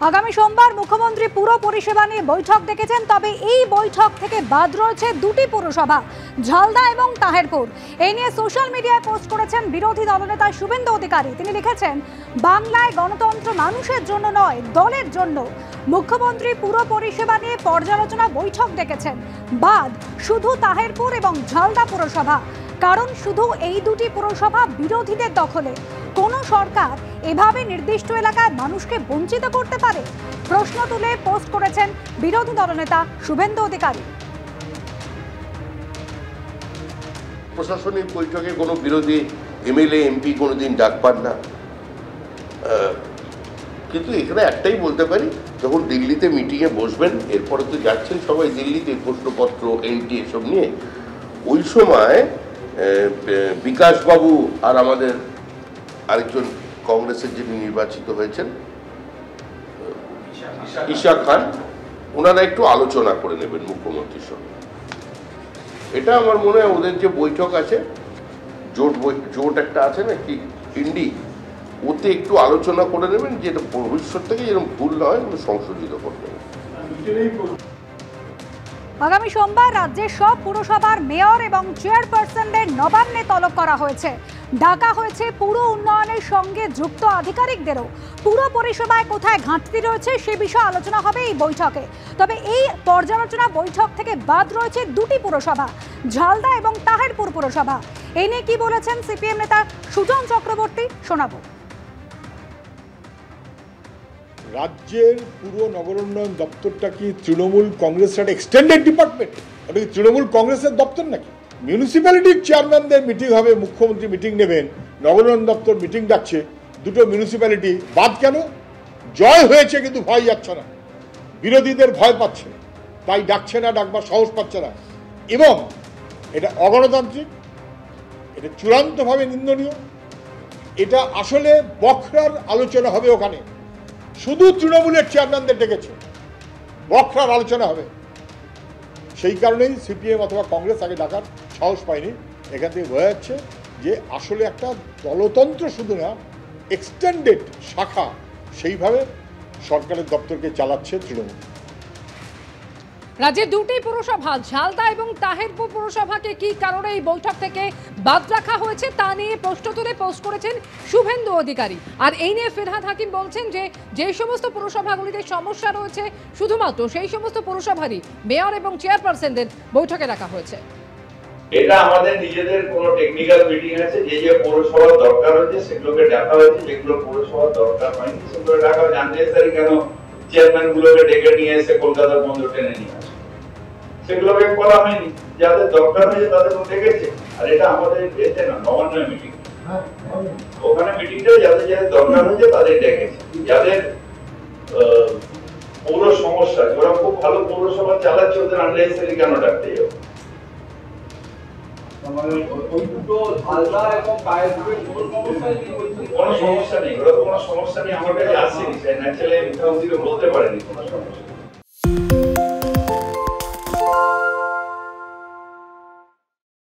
আগামী সোমবার মুখ্যমন্ত্রী পুর পরিষেবা নিয়ে বৈঠক ডেকেছেন। তবে এই বৈঠক থেকে বাদ রয়েছে দুটি পুরসভা, ঝালদা এবং তাহেরপুর। এই নিয়ে সোশ্যাল মিডিয়ায় পোস্ট করেছেন বিরোধী দলনেতা শুভেন্দু অধিকারী। তিনি লিখেছেন, বাংলায় গণতন্ত্র মানুষের জন্য নয়, দলের জন্য। মুখ্যমন্ত্রী পুর পরিষেবা নিয়ে পর্যালোচনা বৈঠক ডেকেছেন। বাদ শুধু তাহেরপুর এবং ঝালদা পুরসভা, কারণ শুধু এই দুটি পুরসভা বিরোধীদের দখলে। কোন সরকার এভাবে নির্দিষ্ট এলাকায় মানুষকে বঞ্চিত করতে পারে? প্রশ্ন তুলে পোস্ট করেছেন বিরোধী দলনেতা শুভেন্দু অধিকারী। প্রশাসনিক বৈঠকে কোনো বিরোধী এমএলএ এমপি কোনোদিন ডাক পান না, কিন্তু এখানে একটাই বলতে পারি, যখন দিল্লিতে মিটিংয়ে বসবেন, এরপরে তো যাচ্ছেন সবাই দিল্লিতে প্রশ্নপত্র এনটি এসব নিয়ে, ওই সময় বিকাশবাবু আর আমাদের আরেকজন কংগ্রেসের যিনি নির্বাচিত হয়েছেন ঈশা খান, ওনারা একটু আলোচনা করে নেবেন মুখ্যমন্ত্রীর সঙ্গে। এটা আমার মনে হয় ওদের যে বৈঠক আছে, জোট একটা আছে না কি ইন্ডি, ওতে একটু আলোচনা করে নেবেন, যেটা ভবিষ্যৎ থেকে যেরকম ভুল না হয় সংশোধিত করতে হবে। আগামী সোমবার রাজ্যের সব পুরসভার মেয়র এবং চেয়ারপারসনদের নবান্নে তলব করা হয়েছে। ডাকা হয়েছে পুর উন্নয়নের সঙ্গে যুক্ত আধিকারিকদেরও। পুর পরিষেবায় কোথায় ঘাটতি রয়েছে সে বিষয়ে আলোচনা হবে এই বৈঠকে। তবে এই পর্যালোচনা বৈঠক থেকে বাদ রয়েছে দুটি পুরসভা, ঝালদা এবং তাহেরপুর পুরসভা। এই নিয়ে কি বলেছেন সিপিএম নেতা সুজন চক্রবর্তী, শোনাবো। রাজ্যের পুরো নগর উন্নয়ন দপ্তরটা কি তৃণমূল কংগ্রেসের এক্সটেন্ডেড ডিপার্টমেন্ট? ওটা কি তৃণমূল কংগ্রেসের দপ্তর নাকি? মিউনিসিপ্যালিটির চেয়ারম্যানদের মিটিং হবে, মুখ্যমন্ত্রী মিটিং নেবেন, নগর উন্নয়ন দপ্তর মিটিং ডাকছে, দুটো মিউনিসিপ্যালিটি বাদ কেন? জয় হয়েছে কিন্তু ভয় যাচ্ছে না, বিরোধীদের ভয় পাচ্ছে, তাই ডাকছে না, ডাকবার সাহস পাচ্ছে না, এবং এটা অগণতান্ত্রিক, এটা চূড়ান্তভাবে নিন্দনীয়। এটা আসলে বখরার আলোচনা হবে ওখানে, শুধু তৃণমূলের চেয়ারম্যানদের ডেকেছে, বখরার আলোচনা হবে। সেই কারণেই সিপিএম অথবা কংগ্রেস আগে ডাকার সাহস পায়নি। এখান থেকে বোঝা যাচ্ছে যে আসলে একটা দলতন্ত্র শুধু না, এক্সটেন্ডেড শাখা, সেইভাবে সরকারের দপ্তরকে চালাচ্ছে তৃণমূল। রাজ্যের দুটি পুরসভা ঝালদা এবং তাহেরপুর পুরসভাকে কি কারণে এই বৈঠক থেকে বাদ রাখা হয়েছে তা নিয়ে প্রশ্ন তুলে পোস্ট করেছেন শুভেন্দু অধিকারী। আর এই নিয়ে ফিরহাদ হাকিম বলছেন যে সমস্ত পুরসভাগুলিতে সমস্যা রয়েছে, শুধুমাত্র সেই সমস্ত পুরসভারই মেয়র এবং চেয়ারপারসনদের বৈঠকে রাখা হয়েছে। এটা আমাদের নিজেদের কোনো টেকনিক্যাল মিটিং আছে, যে পৌরসভার দরকার হয়েছে সেগুলোকে ডাকা হয়েছে, যেগুলো পৌরসভার দরকার হয়নি সেগুলো ডাকা হয়েছে। আননেসেসারি কেন চেয়ারম্যান গুলোকে ডেকে নিয়ে এসে কলকাতার বন্দর টেনে নিয়ে আসে, সেগুলোকে করা হয়নি। যাদের দরকার হয়েছে তাদের ডেকেছে। আর এটা আমাদের এতে না, নবান্নের মিটিং, ওখানে মিটিংটা যাদের দরকার হয়েছে তাদের ডেকেছে। যাদের পৌর সমস্যা, ওরা খুব ভালো পৌরসভা চালাচ্ছে, ওদের আননেসেসারি কেন ডাকতে যাবো? কোনো সমস্যা নেই, ওরা কোনো সমস্যা নেই, আমার কাছে আসেনি, ন্যাচারালি মুখ্যমন্ত্রীকে বলতে পারেনি কোনো সমস্যা।